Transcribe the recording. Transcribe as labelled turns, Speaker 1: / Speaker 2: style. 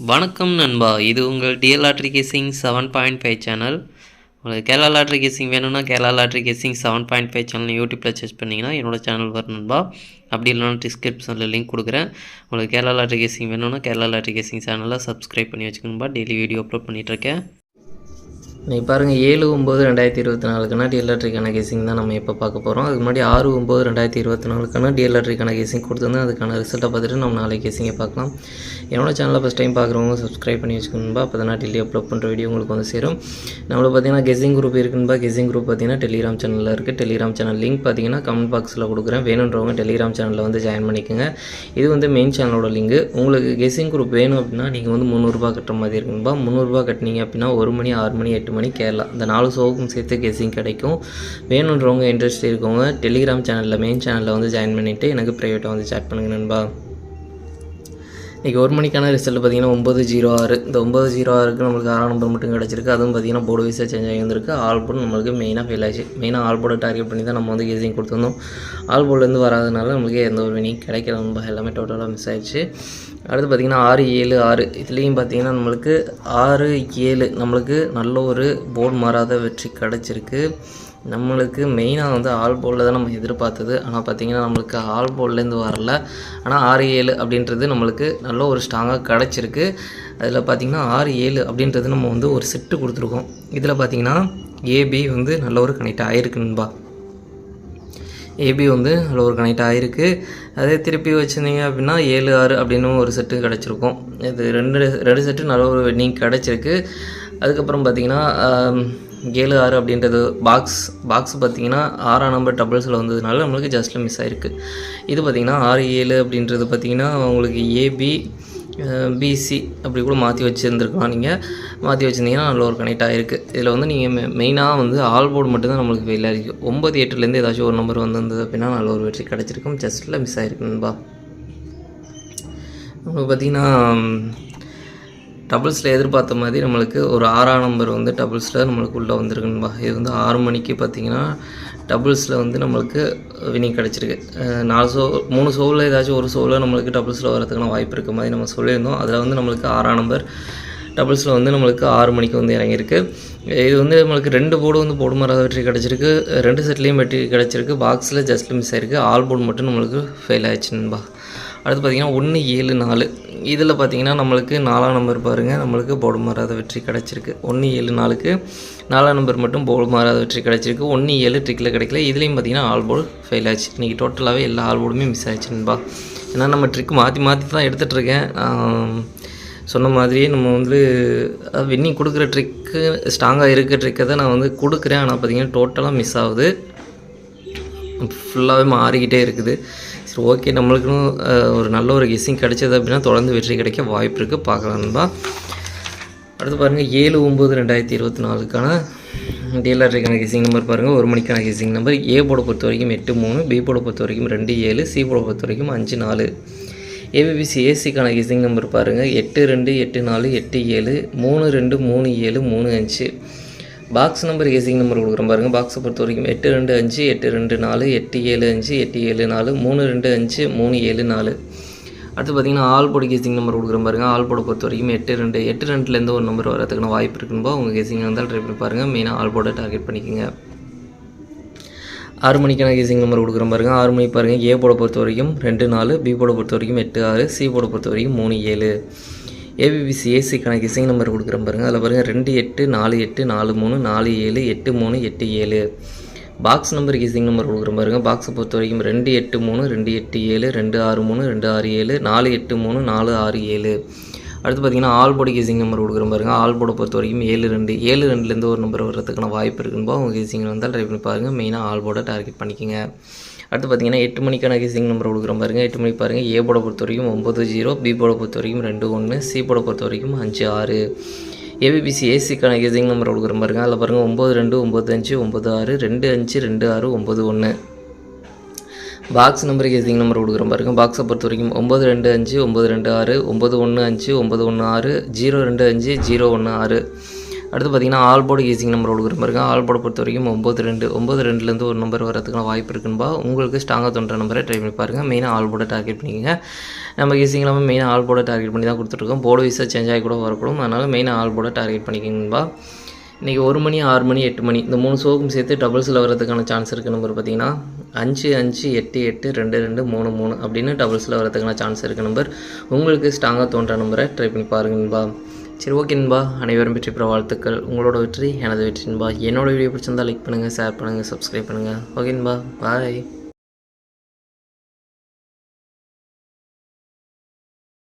Speaker 1: வணக்கம் நண்பா, இது உங்கள் டிஎல் லாட்ரி கேசிங் 7.5 சேனல். உங்களுக்கு கேரளா லாட்ரி கேசிங் வேணும்னா கேரளா லாட்ரி கேசிங் 7.5 சேனல் யூடியூப்பில் சர்ச் பண்ணிங்கன்னா என்னோடய சேனல் வரும் நண்பா. அப்படி இல்லைனா டிஸ்கிரிப்ஷனில் லிங்க் கொடுக்குறேன். உங்களுக்கு கேரளா லாட்ரி கேசிங் வேணும்னா கேரளா லாட்ரி கேசிங் சேனலை சப்ஸ்கிரைப் பண்ணி வச்சுக்கணும்பா. டெய்லி வீடியோ அப்லோட் பண்ணிகிட்ருக்கேன். நீங்கள் பாருங்கள், 7/9/2024க்கான டிஎல் லாட்ரிக்கான கேசிங் தான் நம்ம இப்போ பார்க்க போகிறோம். அதுக்கு முன்னாடி 6/9/2024க்கான டிஎல் லாட்ரிக்கான கேசிங் கொடுத்துருந்தேன். அதுக்கான ரிசல்ட்டை பார்த்துட்டு நம்ம நாளைக்கு கேசிங்கை பார்க்கலாம். என்னோட சேனலில் ஃபஸ்ட் டைம் பார்க்குறவங்க சப்ஸ்கிரைப் பண்ணி வச்சுக்கணும்பா. அப்போ தான் டெய்லி அப்லோட் பண்ணுற வீடியோ உங்களுக்கு வந்து சேரும். நம்மளுக்கு பார்த்தீங்கன்னா கெஸிங் குரூப் இருக்குன்பா. கெஸிங் குரூப் பார்த்தீங்கன்னா டெலிகிராம் சேனலில் இருக்குது. டெலிகிராம் சேனல் லிங்க் பார்த்தீங்கன்னா கமெண்ட் பாக்ஸில் கொடுக்குறேன். வேணுன்றவங்க டெலிகிராம் சேனலில் வந்து ஜாயின் பண்ணிக்கோங்க. இது வந்து மெயின் சேனலோட லிங்கு. உங்களுக்கு கெஸிங் குரூப் வேணும் அப்படின்னா நீங்கள் வந்து 300 ரூபா கட்டுற மாதிரி இருக்குன்பா. 300 ரூபா கட்டினீங்க அப்படின்னா 1 மணி, 6 மணி, 8 மணி கேரளா இந்த 4 ஷோவுக்கும் சேர்த்து கெஸிங் கிடைக்கும். வேணுன்றவங்க இன்ட்ரெஸ்ட் இருக்கவங்க டெலிகிராம் சேனலில் மெயின் சேனலில் வந்து ஜாயின் பண்ணிவிட்டு எனக்கு ப்ரைவேட்டாக வந்து சேட் பண்ணுங்க நண்பா. இன்றைக்கி 1 மணிக்கான ரிசல்ட் பார்த்திங்கன்னா 9/06. இந்த 9/06க்கு நம்மளுக்கு 6 நம்பர் மட்டும் கிடச்சிருக்கு. அதுவும் பார்த்திங்கன்னா போர்டு வைஸாக சேஞ்ச் ஆகி வந்திருக்கு. ஆல் போர்டு நம்மளுக்கு மெயினாக ஃபெயில் ஆச்சு. மெயினாக ஆல் போர்டை டார்கெட் பண்ணி தான் நம்ம வந்து கெஸிங் கொடுத்துருந்தோம். ஆல் போர்டுலேருந்து வராதனால நம்மளுக்கு எந்த ஒரு வினிங் கிடைக்கல நண்பா. எல்லாமே டோட்டலாக மிஸ் ஆயிடுச்சு. அடுத்து பார்த்திங்கன்னா 6/7/6 இதுலேயும் பார்த்திங்கன்னா நம்மளுக்கு 6/7 நம்மளுக்கு நல்ல ஒரு போர்டு மாறாத வெற்றி கிடச்சிருக்கு. நம்மளுக்கு மெயினாக வந்து ஆல் போர்டில் தான் நம்ம எதிர்பார்த்தது. ஆனால் பார்த்திங்கன்னா நம்மளுக்கு ஆல் போர்ட்லேருந்து வரல. ஆனால் 6/7 அப்படின்றது நம்மளுக்கு நல்ல ஒரு ஸ்ட்ராங்காக கிடச்சிருக்கு. அதில் பார்த்திங்கன்னா 6/7 அப்படின்றது நம்ம வந்து ஒரு செட்டு கொடுத்துருக்கோம். இதில் பார்த்திங்கன்னா ஏபி வந்து நல்ல ஒரு கனெக்ட் ஆகிருக்குன்பா. ஏபி வந்து நல்ல ஒரு கனெக்ட் ஆகிருக்கு. அதே திருப்பி வச்சுருந்தீங்க அப்படின்னா 7/6 அப்படின்னு ஒரு செட்டு கிடச்சிருக்கும். இது ரெண்டு செட்டு நல்ல ஒரு வின்னிங் கிடச்சிருக்கு. அதுக்கப்புறம் பார்த்திங்கன்னா 7/6 அப்படின்றது பாக்ஸ் பார்த்திங்கன்னா 6ஆம் நம்பர் டபுள்ஸில் வந்ததுனால நம்மளுக்கு ஜஸ்ட்டில் மிஸ் ஆகிருக்கு. இது பார்த்திங்கன்னா 6/7 அப்படின்றது பார்த்திங்கன்னா உங்களுக்கு ஏபி பிசி அப்படி கூட மாற்றி வச்சுருந்துருக்கலாம். நீங்கள் மாற்றி வச்சுருந்தீங்கன்னா நல்ல ஒரு கனெக்ட் ஆகிருக்கு. இதில் வந்து நீங்கள் மெயினாக வந்து ஆல் போர்டு மட்டும்தான் நம்மளுக்கு ஃபெயில் ஆகிருக்கு. 9/8லேருந்து ஏதாச்சும் ஒரு நம்பர் வந்திருந்தது அப்படின்னா நல்ல ஒரு வெற்றி கிடச்சிருக்கும். ஜஸ்ட்டில் மிஸ் ஆகிருக்குன்பா. நம்மளுக்கு பார்த்திங்கன்னா டபுள்ஸில் எதிர்பார்த்த மாதிரி நம்மளுக்கு ஒரு 6ஆம் நம்பர் வந்து டபுள்ஸில் நம்மளுக்கு உள்ளே வந்திருக்குன்பா. இது வந்து 6 மணிக்கு பார்த்திங்கன்னா டபுள்ஸில் வந்து நம்மளுக்கு வினிங் கிடச்சிருக்கு. 3 ஷோவில் ஏதாச்சும் ஒரு ஷோவில் நம்மளுக்கு டபுள்ஸில் வரதுக்கான வாய்ப்பு இருக்க மாதிரி நம்ம சொல்லியிருந்தோம். அதில் வந்து நம்மளுக்கு 6ஆம் நம்பர் டபுள்ஸில் வந்து நம்மளுக்கு 6 மணிக்கு வந்து இறங்கியிருக்கு. இது வந்து நம்மளுக்கு 2 போர்டு வந்து போர்டு மாறாத வெற்றி கிடச்சிருக்கு. 2 செட்லேயும் வெற்றி கிடச்சிருக்கு. பாக்ஸில் ஜஸ்ட் மிஸ் ஆகிருக்கு. ஆல் போர்டு மட்டும் நம்மளுக்கு ஃபெயில் ஆகிடுச்சுன்பா. அடுத்து பார்த்திங்கன்னா 1/7/4 இதில் பார்த்திங்கன்னா நம்மளுக்கு 4ஆம் நம்பர் பாருங்கள் நம்மளுக்கு போர்டு மாறாத வெற்றி கிடச்சிருக்கு. 1/7/4க்கு 4ஆம் நம்பர் மட்டும் போர்டு மாறாத வெற்றி கிடச்சிருக்கு. 1/7 ட்ரிக்கில் கிடைக்கல. இதுலேயும் பார்த்திங்கன்னா ஆல் போர்டு ஃபெயில் ஆச்சு. இன்றைக்கி டோட்டலாகவே எல்லா ஆல் போர்டுமே மிஸ் ஆயிடுச்சுன்பா. ஏன்னா நம்ம ட்ரிக் மாற்றி தான் எடுத்துகிட்ருக்கேன். சொன்ன மாதிரியே நம்ம வந்து வின்னிங் கொடுக்குற ட்ரிக்கு ஸ்ட்ராங்காக இருக்க ட்ரிக்கை தான் நான் வந்து கொடுக்குறேன். ஆனால் பார்த்திங்கன்னா டோட்டலாக மிஸ் ஆகுது. ஃபுல்லாகவே மாறிக்கிட்டே இருக்குது. சரி, ஓகே, நம்மளுக்குன்னு ஒரு நல்ல ஒரு கெஸ்ஸிங் கிடைச்சது அப்படின்னா தொடர்ந்து வெற்றி கிடைக்க வாய்ப்பு இருக்குது. பார்க்கலாம்பா. அடுத்து பாருங்கள் 7/9/2024க்கான டிஎல் லாட்ரிக்கான கெஸ்ஸிங் நம்பர் பாருங்கள். 1 மணிக்கான கெஸ்ஸிங் நம்பர். ஏ போர்டை பொறுத்த வரைக்கும் 8-3, பி போர்டை பொறுத்த வரைக்கும் 2-7, சி போர்டை பொறுத்த வரைக்கும் 5-4. ஏபிபிசி ஏசிக்கான கெஸ்ஸிங் நம்பர் பாருங்கள். 8-2, 8-4, 8-7, 3-2, 3-7, 3-5. பாக்ஸ் நம்பர் கெஸிங் நம்பர் கொடுக்குறோம் பாருங்கள். பாக்ஸை பொறுத்த வரைக்கும் 8-2-5, 8-2-4, 8-7-5, 8-7-4, 3-2-5, 3-7-4. அடுத்து பார்த்திங்கன்னா ஆல் போர்டு கெஸிங் நம்பர் கொடுக்குறோம் பாருங்கள். ஆல் போர்டை பொறுத்த வரைக்கும் 8-2, 8-2லேருந்து ஒரு நம்பர் வரதுக்கான வாய்ப்பு இருக்குன்பா. உங்கள் கெஸிங் வந்தால் ட்ரை பண்ணி பாருங்கள். மெயினாக ஆல் போர்டை டார்கெட் பண்ணிக்கோங்க. 6 மணிக்கான கெஸிங் நம்பர் கொடுக்குறோம் பாருங்கள். 6 மணி பாருங்கள். ஏ போர்டை பொறுத்த வரைக்கும் 2-4, பி போர்டை பொறுத்த வரைக்கும் 8-6, சி போர்டை பொறுத்த வரைக்கும் 3-7. ஏபிபிசி ஏசிக்கான கெஸிங் நம்பர் கொடுக்குறேன் பாருங்கள். அதில் பாருங்கள் 2-8, 4-8, 4-3, 4-7, 8-3, 8-7. பாக்ஸ் நம்பர் கெஸிங் நம்பர் கொடுக்குறேன் பாருங்கள். பாக்ஸை பொறுத்த வரைக்கும் 2-8-3, 2-8-7, 2-6-3, 2-6-7, 4-8-3, 4-6-7. அடுத்து பார்த்திங்கன்னா ஆல் போர்டு கெஸிங் நம்பர் கொடுக்குறேன் பாருங்கள். ஆல் போர்டை பொறுத்த வரைக்கும் 7-2, 7-2லேருந்து ஒரு நம்பர் வர்றதுக்கான வாய்ப்பு இருக்குன்பா. உங்கள் கெஸிங் வந்தால் ட்ரை பண்ணி பாருங்கள். மெயினாக ஆல் போர்டை டார்கெட் பண்ணிக்கோங்க. அடுத்து பார்த்திங்கன்னா 8 மணிக்கான கெஸிங் நம்பர் கொடுக்குறோம் பாருங்கள். 8 மணிக்கு பாருங்கள். ஏ போர்டை பொறுத்த வரைக்கும் 9-0, பி போர்டை பொறுத்த வரைக்கும் 2-1, சி போர்டை பொறுத்த வரைக்கும் 5-6. ஏபிபிசி ஏசிக்கான கெஸிங் நம்பர் கொடுக்குறோம் பாருங்கள். அதில் பாருங்கள் 9-2, 9-5, 9-6, 2-5, 2-6, 9-1. பாக்ஸ் நம்பர் கெஸிங் நம்பர் கொடுக்குறோம் பாருங்கள். பாக்ஸை பொறுத்த வரைக்கும் 9-2-5, 9-2-6, 9-1-5, 9-1-6, 0-2-5, 0-1-6. அடுத்து பார்த்திங்கன்னா ஆல் போர்டு கேசிங் நம்பர் கொடுக்குற பாருங்க. ஆல் போர்டை பொறுத்த வரைக்கும் 92 ஒரு நம்பர் வரதுக்கான வாய்ப்பு இருக்குன்பா. உங்களுக்கு ஸ்ட்ராங்காக தோன்ற நம்பரை ட்ரை பண்ணி பாருங்கள். மெயினாக ஆல் போர்டை டார்கெட் பண்ணிக்கங்க. நம்ம கேசிங் இல்லாமல் மெயினாக ஆல் போர்டை டார்கெட் பண்ணி தான் கொடுத்துட்ருக்கோம். போர்டு வைஸாக சேஞ்ச் ஆகி கூட வரக்கூடும். அதனால் மெயினாக ஆல் போர்டை டார்கெட் பண்ணிக்கங்கன்பா. இன்றைக்கி 1 மணி 6 மணி 8 மணி இந்த 3 ஷோக்கும் சேர்த்து டபுள்ஸில் வரதுக்கான சான்ஸ் இருக்குது. நம்பர் பார்த்திங்கன்னா 5 5 8 8 2 2 3 3 அப்படின்னு டபுள்ஸில் வரதுக்கான சான்ஸ் இருக்குது. நம்பர் உங்களுக்கு ஸ்ட்ராங்காக தோன்ற நம்பரை ட்ரை பண்ணி பாருங்கன்பா. சரி, ஓகேன்பா. அனைவரும் வெற்றி பெற வாழ்த்துக்கள். உங்களோட வெற்றி எனது வெற்றின்பா. என்னோட வீடியோ பிடிச்சிருந்தால் லைக் பண்ணுங்கள், ஷேர் பண்ணுங்கள், சப்ஸ்கிரைப் பண்ணுங்கள். ஓகேன்பா, பாய்.